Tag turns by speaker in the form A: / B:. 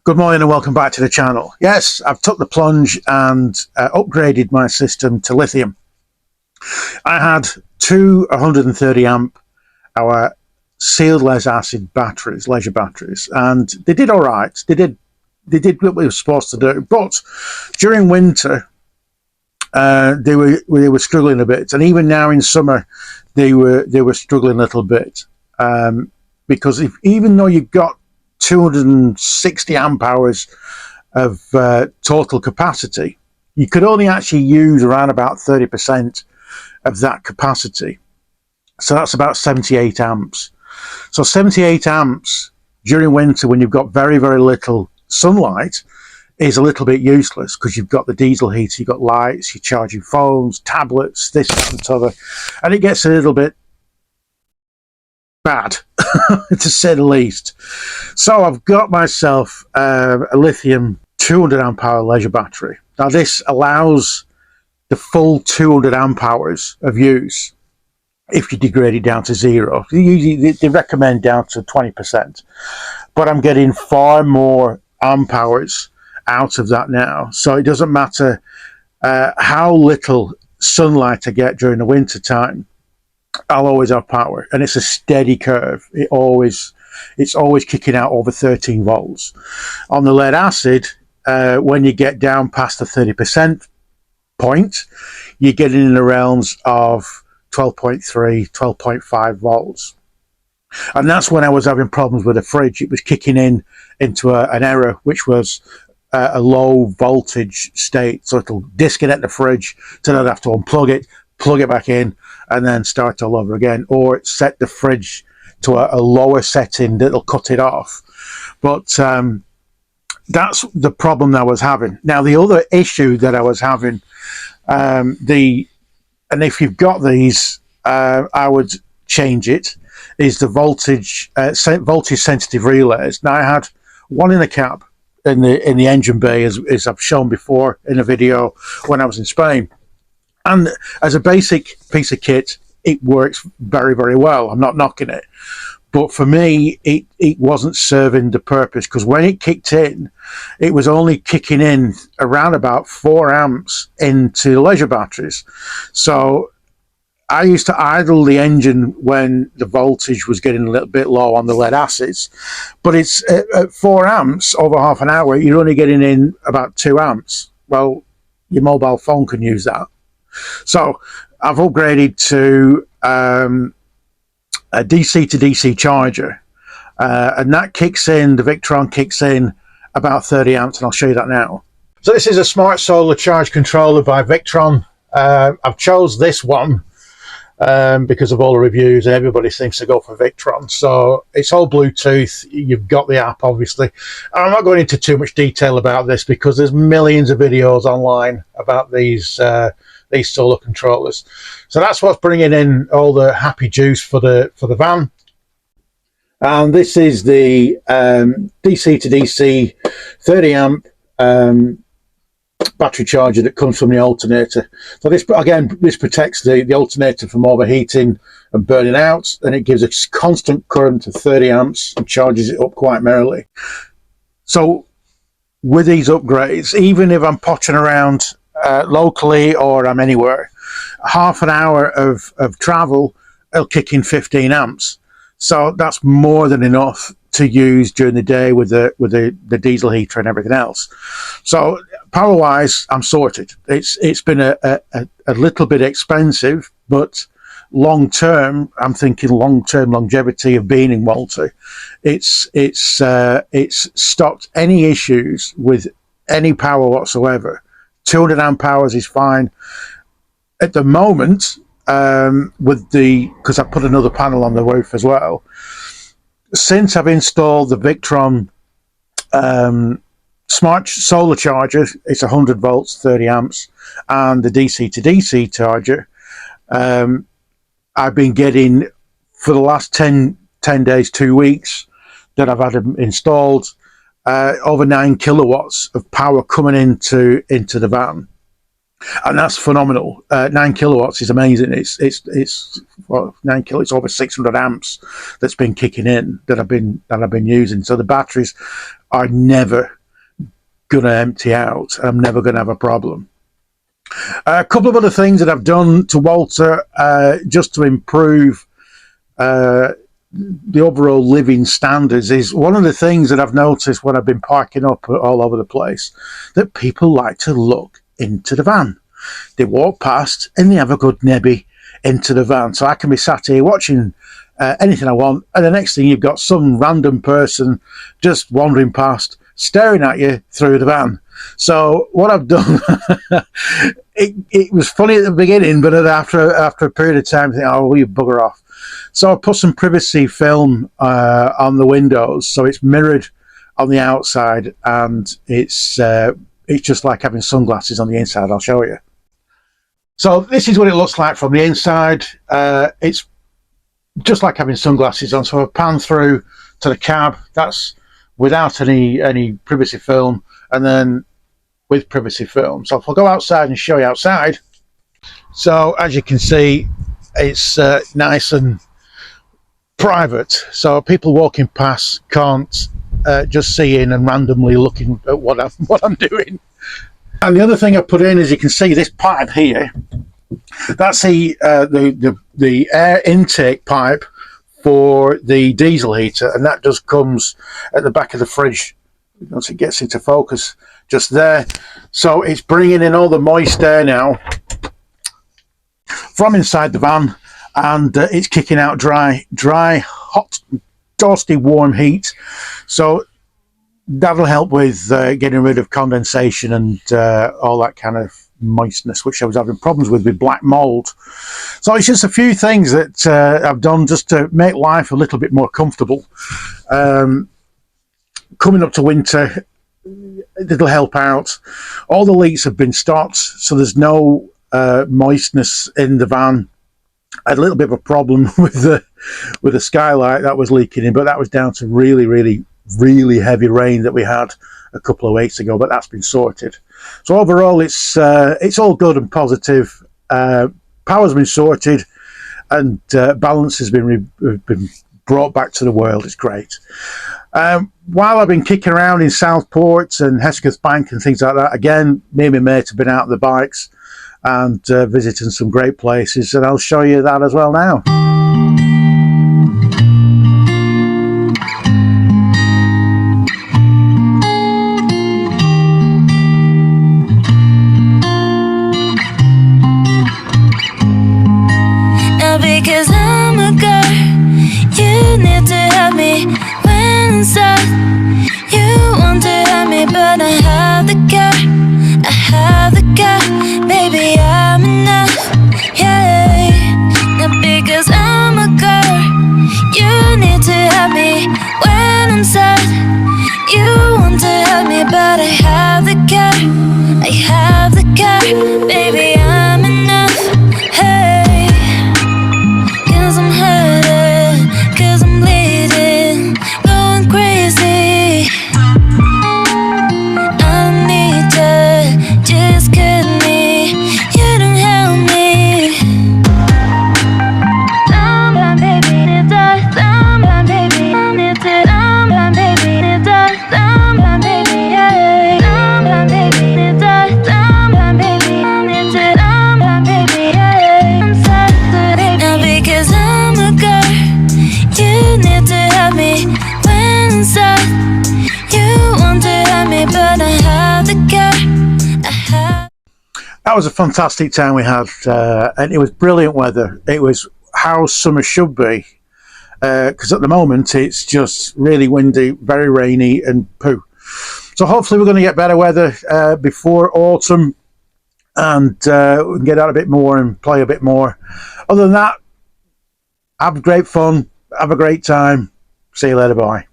A: Good morning and welcome back to the channel. Yes, I've took the plunge and upgraded my system to lithium. I had two 130 amp hour sealed lead acid batteries, leisure batteries, and they did all right. They did what they were supposed to do, but during winter they were struggling a bit, and even now in summer they were struggling a little bit because even though you've got 260 amp hours of total capacity, you could only actually use around about 30% of that capacity. So that's about 78 amps. So 78 amps during winter, when you've got very, very little sunlight, is a little bit useless because you've got the diesel heater, you've got lights, you're charging phones, tablets, this, that, and t'other, and it gets a little bit bad to say the least. So I've got myself a lithium 200 amp hour leisure battery. Now this allows the full 200 amp hours of use if you degrade it down to zero. Usually they recommend down to 20%, but I'm getting far more amp hours out of that now. So it doesn't matter how little sunlight I get during the winter time, I'll always have power, and it's a steady curve. It's always kicking out over 13 volts. On the lead acid, when you get down past the 30% point, you're getting in the realms of 12.3, 12.5 volts. And that's when I was having problems with the fridge. It was kicking into an error, which was a low voltage state. So it'll disconnect the fridge, so I'd have to unplug it, plug it back in, and then start all over again, or set the fridge to a lower setting that'll cut it off. But that's the problem that I was having. Now the other issue that I was having, and if you've got these, I would change it, is the voltage sensitive relays. Now I had one in the cab in the engine bay, as I've shown before in a video when I was in Spain. And as a basic piece of kit, it works very, very well. I'm not knocking it. But for me, it wasn't serving the purpose, because when it kicked in, it was only kicking in around about 4 amps into the leisure batteries. So I used to idle the engine when the voltage was getting a little bit low on the lead acids. But it's at 4 amps over half an hour, you're only getting in about 2 amps. Well, your mobile phone can use that. So I've upgraded to a DC to DC charger, and that kicks in, the Victron kicks in about 30 amps, and I'll show you that now. So this is a smart solar charge controller by Victron. I've chose this one because of all the reviews. Everybody seems to go for Victron. So it's all Bluetooth. You've got the app, obviously. And I'm not going into too much detail about this because there's millions of videos online about these solar controllers. So that's what's bringing in all the happy juice for the van. And this is the DC to DC 30 amp battery charger that comes from the alternator. So this, again, this protects the alternator from overheating and burning out, and it gives a constant current of 30 amps and charges it up quite merrily. So with these upgrades, even if I'm potting around locally or I'm anywhere, half an hour of travel, it'll kick in 15 amps. So that's more than enough to use during the day with the diesel heater and everything else. So power wise, I'm sorted. It's been a little bit expensive, but long term, I'm thinking long term longevity of being in Walter. It's stopped any issues with any power whatsoever. 200 amp hours is fine at the moment, because I put another panel on the roof as well. Since I've installed the Victron smart solar charger, it's 100 volts, 30 amps, and the DC to DC charger, I've been getting, for the last 10 days, 2 weeks that I've had them installed, over 9 kilowatts of power coming into the van. and that's phenomenal. 9 kilowatts is amazing. It's well, 9 kilo. It's over 600 amps that's been kicking in that I've been using. So the batteries are never going to empty out. I'm never going to have a problem. A couple of other things that I've done to Walter just to improve the overall living standards is one of the things that I've noticed when I've been parking up all over the place, that people like to look into the van. They walk past and they have a good nebby into the van. So I can be sat here watching anything I want, and the next thing you've got some random person just wandering past, staring at you through the van. So what I've done, it was funny at the beginning, but after a period of time, I think, oh, will you bugger off? So I put some privacy film on the windows, so it's mirrored on the outside, and it's just like having sunglasses on the inside. I'll show you. So this is what it looks like from the inside. It's just like having sunglasses on. So I pan through to the cab. That's without any privacy film, and then with privacy film. So if I go outside and show you outside, so as you can see, it's nice and private, so people walking past can't just see in and randomly looking at what I'm doing. And the other thing I put in, as you can see, this pipe here, that's the air intake pipe for the diesel heater, and that just comes at the back of the fridge once it gets into focus, just there. So it's bringing in all the moist air now from inside the van, and it's kicking out dry, hot, toasty, warm heat. So that'll help with getting rid of condensation and all that kind of moistness, which I was having problems with black mold. So it's just a few things that I've done just to make life a little bit more comfortable. Coming up to winter, it'll help out. All the leaks have been stopped, so there's no moistness in the van. I had a little bit of a problem with the skylight that was leaking in, but that was down to really heavy rain that we had a couple of weeks ago, but that's been sorted. So overall, it's all good and positive. Power's been sorted, and balance has been brought back to the world. It's great. While I've been kicking around in Southport and Hesketh Bank and things like that, again, me and my mate have been out on the bikes and visiting some great places, and I'll show you that as well now.
B: Now because I'm a girl, you need to help me when I'm sad. You want to help me, but I have the girl, I have the girl, baby, I'm enough, yeah. Now because I'm a girl, you need to help me when I'm sad. You want to help me, but I have the girl, I have the girl, baby, I'm enough, hey. Cause I'm hurting, cause I'm bleeding, going crazy. I need you, just cut me, you don't help me. Someone baby need to, someone baby need to, someone baby need to, someone baby, yeah. Someone baby need to, someone baby need to, someone baby, yeah. I'm sad now because I'm a girl, you need to help me when I'm sad. You want to help me, but I have the girl, I have.
A: That was a fantastic time we had, and it was brilliant weather. It was how summer should be, because at the moment it's just really windy, very rainy and poo. So hopefully we're going to get better weather before autumn, and we can get out a bit more and play a bit more. Other than that, have great fun, have a great time. See you later, bye.